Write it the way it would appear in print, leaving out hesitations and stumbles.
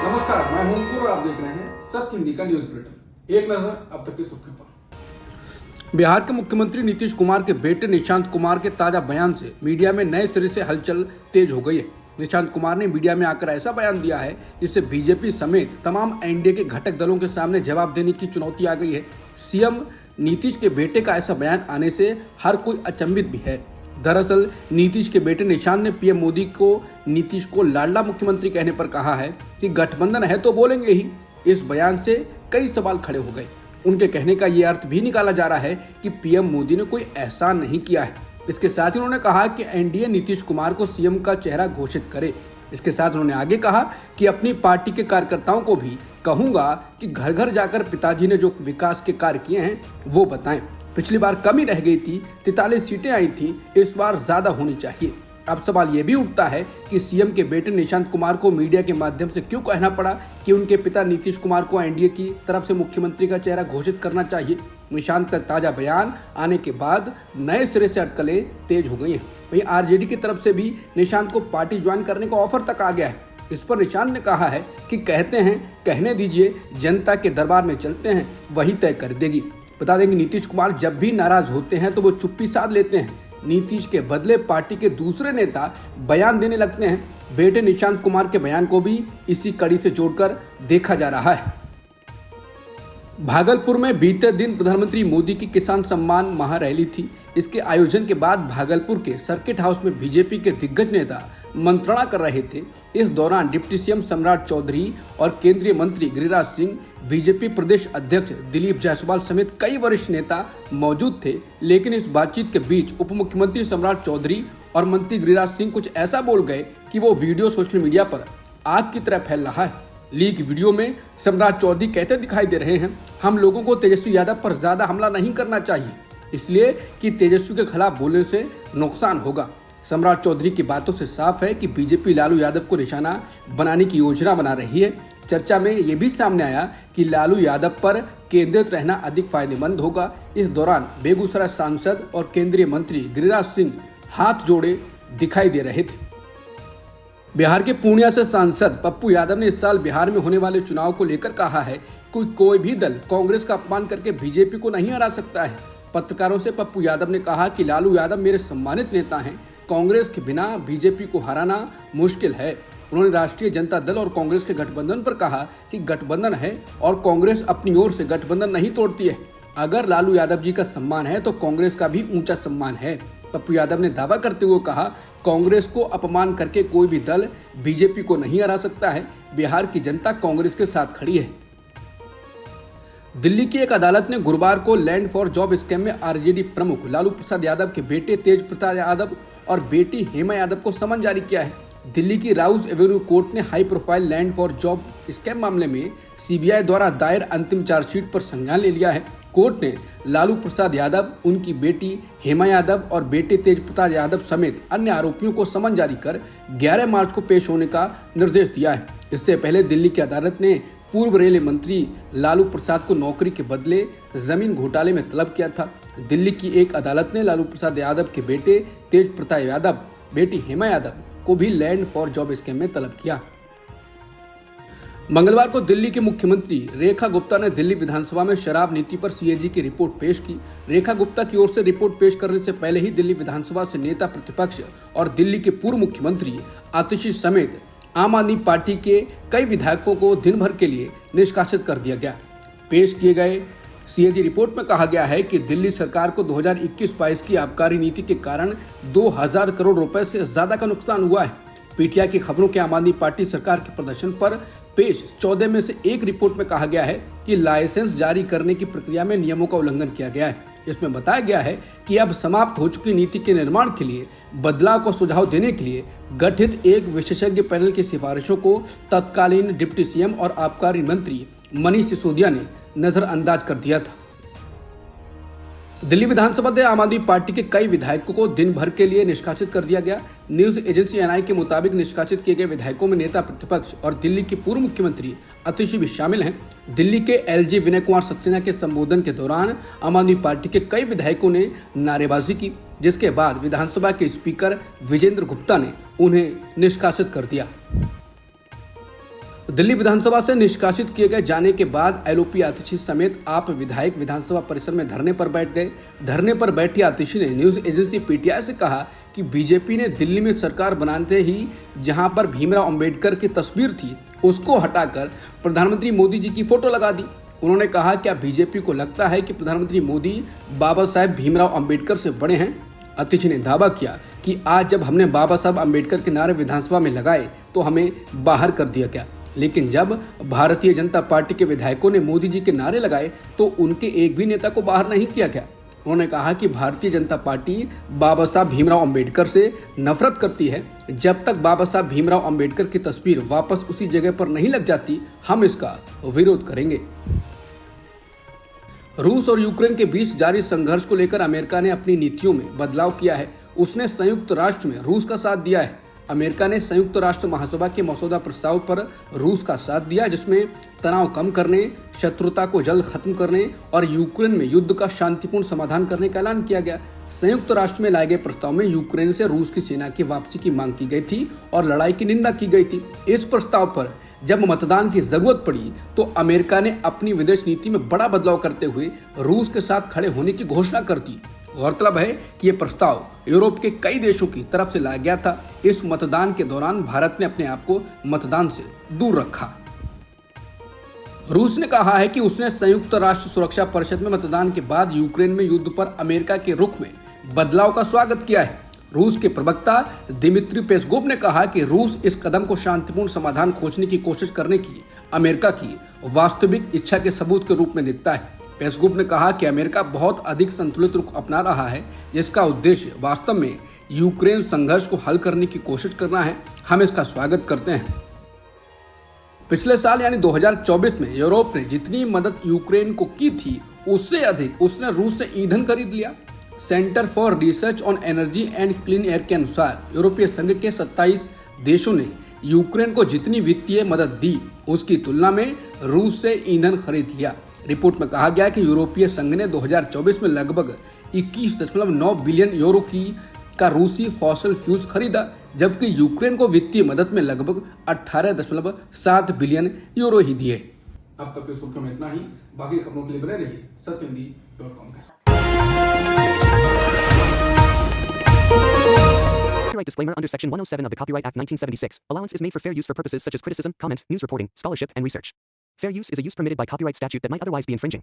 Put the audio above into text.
नमस्कार, मैं हूं अंकुर और आप देख रहे हैं सत्य हिंदी का न्यूज बुलेटिन। एक नजर अब तक की सुर्खियों पर। बिहार के मुख्यमंत्री नीतीश कुमार के बेटे निशांत कुमार के ताजा बयान से मीडिया में नए सिरे से हलचल तेज हो गई है। निशांत कुमार ने मीडिया में आकर ऐसा बयान दिया है जिससे बीजेपी समेत तमाम एनडीए के घटक दलों के सामने जवाब देने की चुनौती आ गई है। सीएम नीतीश के बेटे का ऐसा बयान आने से हर कोई अचंभित भी है। दरअसल नीतीश के बेटे निशांत ने पीएम मोदी को नीतीश को लाडला मुख्यमंत्री कहने पर कहा है कि गठबंधन है तो बोलेंगे ही। इस बयान से कई सवाल खड़े हो गए। उनके कहने का ये अर्थ भी निकाला जा रहा है कि पीएम मोदी ने कोई एहसान नहीं किया है। इसके साथ ही उन्होंने कहा कि एनडीए नीतीश कुमार को सीएम का चेहरा घोषित करे। इसके साथ उन्होंने आगे कहा कि अपनी पार्टी के कार्यकर्ताओं को भी कहूंगा कि घर घर जाकर पिताजी ने जो विकास के कार्य किए हैं वो बताएं। पिछली बार कमी रह गई थी, 43 सीटें आई थी, इस बार ज्यादा होनी चाहिए। अब सवाल ये भी उठता है कि सीएम के बेटे निशांत कुमार को मीडिया के माध्यम से क्यों कहना पड़ा कि उनके पिता नीतीश कुमार को एनडीए की तरफ से मुख्यमंत्री का चेहरा घोषित करना चाहिए। निशांत का ताजा बयान आने के बाद नए सिरे से अटकलें तेज हो गई हैं। वहीं आरजेडी की तरफ से भी निशांत को पार्टी ज्वाइन करने का ऑफर तक आ गया है। इस पर निशांत ने कहा है कि कहते हैं कहने दीजिए, जनता के दरबार में चलते हैं, वही तय कर देगी। बता दें कि नीतीश कुमार जब भी नाराज होते हैं तो वो चुप्पी साध लेते हैं। नीतीश के बदले पार्टी के दूसरे नेता बयान देने लगते हैं। बेटे निशांत कुमार के बयान को भी इसी कड़ी से जोड़कर देखा जा रहा है। भागलपुर में बीते दिन प्रधानमंत्री मोदी की किसान सम्मान महारैली थी। इसके आयोजन के बाद भागलपुर के सर्किट हाउस में बीजेपी के दिग्गज नेता मंत्रणा कर रहे थे। इस दौरान डिप्टी सीएम सम्राट चौधरी और केंद्रीय मंत्री गिरिराज सिंह, बीजेपी प्रदेश अध्यक्ष दिलीप जायसवाल समेत कई वरिष्ठ नेता मौजूद थे। लेकिन इस बातचीत के बीच उप मुख्यमंत्री सम्राट चौधरी और मंत्री गिरिराज सिंह कुछ ऐसा बोल गए कि वो वीडियो सोशल मीडिया पर आग की तरह फैल रहा है। लीक वीडियो में सम्राट चौधरी कहते दिखाई दे रहे हैं, हम लोगों को तेजस्वी यादव पर ज्यादा हमला नहीं करना चाहिए, इसलिए कि तेजस्वी के खिलाफ बोलने से नुकसान होगा। सम्राट चौधरी की बातों से साफ है कि बीजेपी लालू यादव को निशाना बनाने की योजना बना रही है। चर्चा में ये भी सामने आया कि लालू यादव पर केंद्रित रहना अधिक फायदेमंद होगा। इस दौरान बेगूसराय सांसद और केंद्रीय मंत्री गिरिराज सिंह हाथ जोड़े दिखाई दे रहे थे। बिहार के पूर्णिया से सांसद पप्पू यादव ने इस साल बिहार में होने वाले चुनाव को लेकर कहा है कि कोई भी दल कांग्रेस का अपमान करके बीजेपी को नहीं हरा सकता है। पत्रकारों से पप्पू यादव ने कहा कि लालू यादव मेरे सम्मानित नेता हैं, कांग्रेस के बिना बीजेपी को हराना मुश्किल है। उन्होंने राष्ट्रीय जनता दल और कांग्रेस के गठबंधन पर कहा कि गठबंधन है और कांग्रेस अपनी ओर से गठबंधन नहीं तोड़ती है। अगर लालू यादव जी का सम्मान है तो कांग्रेस का भी ऊंचा सम्मान है। पप्पू यादव ने दावा करते हुए कहा, कांग्रेस को अपमान करके कोई भी दल बीजेपी को नहीं हरा सकता है। बिहार की जनता कांग्रेस के साथ खड़ी है। दिल्ली की एक अदालत ने गुरुवार को लैंड फॉर जॉब स्कैम में आरजेडी प्रमुख लालू प्रसाद यादव के बेटे तेज प्रताप यादव और बेटी हेमा यादव को समन जारी किया है। दिल्ली की राउज एवेन्यू कोर्ट ने high profile land for job scam मामले में सीबीआई द्वारा दायर अंतिम चार्जशीट पर संज्ञान ले लिया है। कोर्ट ने लालू प्रसाद यादव, उनकी बेटी हेमा यादव और बेटे तेज प्रताप यादव समेत अन्य आरोपियों को समन जारी कर 11 मार्च को पेश होने का निर्देश दिया है। इससे पहले दिल्ली की अदालत ने पूर्व रेल मंत्री लालू प्रसाद को नौकरी के बदले जमीन घोटाले में तलब किया था। दिल्ली की एक अदालत ने लालू प्रसाद यादव के बेटे तेज प्रताप यादव, बेटी हेमा यादव को भी लैंड फॉर जॉब स्कैम में तलब किया। मंगलवार को दिल्ली के मुख्यमंत्री रेखा गुप्ता ने दिल्ली विधानसभा में शराब नीति पर सीएजी की रिपोर्ट पेश की। रेखा गुप्ता की ओर से रिपोर्ट पेश करने से पहले ही दिल्ली विधानसभा से नेता प्रतिपक्ष और दिल्ली के पूर्व मुख्यमंत्री आतिशी समेत आम आदमी पार्टी के कई विधायकों को दिन भर के लिए निष्कासित कर दिया गया। पेश किए गए सीएजी रिपोर्ट में कहा गया है कि दिल्ली सरकार को 2021-22 की आबकारी नीति के कारण 2000 करोड़ रुपए से ज्यादा का नुकसान हुआ है। पीटीआई की खबरों के आम आदमी पार्टी सरकार के प्रदर्शन पर पेश 14 में से एक रिपोर्ट में कहा गया है कि लाइसेंस जारी करने की प्रक्रिया में नियमों का उल्लंघन किया गया है। इसमें बताया गया है कि अब समाप्त हो चुकी नीति के निर्माण के लिए बदलाव को सुझाव देने के लिए गठित एक विशेषज्ञ पैनल की सिफारिशों को तत्कालीन डिप्टी सीएम और आबकारी मंत्री मनीष सिसोदिया ने नजरअंदाज कर दिया था। दिल्ली विधानसभा से आम आदमी पार्टी के कई विधायकों को दिन भर के लिए निष्कासित कर दिया गया। न्यूज एजेंसी एनआई के मुताबिक निष्कासित किए गए विधायकों में नेता प्रतिपक्ष और दिल्ली के पूर्व मुख्यमंत्री आतिशी भी शामिल हैं। दिल्ली के एलजी विनय कुमार सक्सेना के संबोधन के दौरान आम आदमी पार्टी के कई विधायकों ने नारेबाजी की, जिसके बाद विधानसभा के स्पीकर विजेंद्र गुप्ता ने उन्हें निष्कासित कर दिया। दिल्ली विधानसभा से निष्कासित किए गए जाने के बाद एलओपी आतिशी समेत आप विधायक विधानसभा परिसर में धरने पर बैठ गए। धरने पर बैठी आतिशी ने न्यूज एजेंसी पीटीआई से कहा कि बीजेपी ने दिल्ली में सरकार बनाते ही जहां पर भीमराव अंबेडकर की तस्वीर थी उसको हटाकर प्रधानमंत्री मोदी जी की फोटो लगा दी। उन्होंने कहा, क्या बीजेपी को लगता है कि प्रधानमंत्री मोदी बाबा साहेब भीमराव अंबेडकर से बड़े हैं? आतिशी ने दावा किया कि आज जब हमने बाबा साहब अंबेडकर के नारे विधानसभा में लगाए तो हमें बाहर कर दिया गया, लेकिन जब भारतीय जनता पार्टी के विधायकों ने मोदी जी के नारे लगाए तो उनके एक भी नेता को बाहर नहीं किया गया। उन्होंने कहा कि भारतीय जनता पार्टी बाबा साहब भीमराव अंबेडकर से नफरत करती है। जब तक बाबा साहब भीमराव अंबेडकर की तस्वीर वापस उसी जगह पर नहीं लग जाती, हम इसका विरोध करेंगे। रूस और यूक्रेन के बीच जारी संघर्ष को लेकर अमेरिका ने अपनी नीतियों में बदलाव किया है। उसने संयुक्त राष्ट्र में रूस का साथ दिया है। अमेरिका ने संयुक्त राष्ट्र महासभा के मसौदा प्रस्ताव पर रूस का साथ दिया, जिसमें तनाव कम करने, शत्रुता को जल्द खत्म करने और यूक्रेन में युद्ध का शांतिपूर्ण समाधान करने का ऐलान किया गया। संयुक्त राष्ट्र में लाए गए प्रस्ताव में यूक्रेन से रूस की सेना की वापसी की मांग की गई थी और लड़ाई की निंदा की गई थी। इस प्रस्ताव पर जब मतदान की जरूरत पड़ी तो अमेरिका ने अपनी विदेश नीति में बड़ा बदलाव करते हुए रूस के साथ खड़े होने की घोषणा कर दी। गौरतलब है कि यह प्रस्ताव यूरोप के कई देशों की तरफ से लाया गया था। इस मतदान के दौरान भारत ने अपने आप को मतदान से दूर रखा। रूस ने कहा है कि उसने संयुक्त राष्ट्र सुरक्षा परिषद में मतदान के बाद यूक्रेन में युद्ध पर अमेरिका के रुख में बदलाव का स्वागत किया है। रूस के प्रवक्ता दिमित्री पेस्कोव ने कहा कि रूस इस कदम को शांतिपूर्ण समाधान खोजने की कोशिश करने की अमेरिका की वास्तविक इच्छा के सबूत के रूप में दिखता है। पेस्कोव ने कहा कि अमेरिका बहुत अधिक संतुलित रुख अपना रहा है, जिसका उद्देश्य वास्तव में यूक्रेन संघर्ष को हल करने की कोशिश करना है। हम इसका स्वागत करते हैं। पिछले साल यानी 2024 में यूरोप ने जितनी मदद यूक्रेन को की थी उससे अधिक उसने रूस से ईंधन खरीद लिया। Centre for research on energy and clean air के अनुसार यूरोपीय संघ के 27 देशों ने यूक्रेन को जितनी वित्तीय मदद दी उसकी तुलना में रूस से ईंधन खरीद लिया। रिपोर्ट में कहा गया कि यूरोपीय संघ ने 2024 में लगभग 21.9 बिलियन यूरो का रूसी फॉसिल फ्यूल्स खरीदा, जबकि यूक्रेन को वित्तीय मदद में लगभग 18.7 बिलियन यूरो ही दिए। अब तक की सुर्खियों में इतना ही। बाकी खबरों के लिए बने रहिए सत्यहिंदी.com के साथ। Copyright disclaimer under Section 107 of the Copyright Act 1976. Allowance is made for fair use for purposes such as criticism, comment, news reporting, scholarship, and research. Fair use is a use permitted by copyright statute that might otherwise be infringing.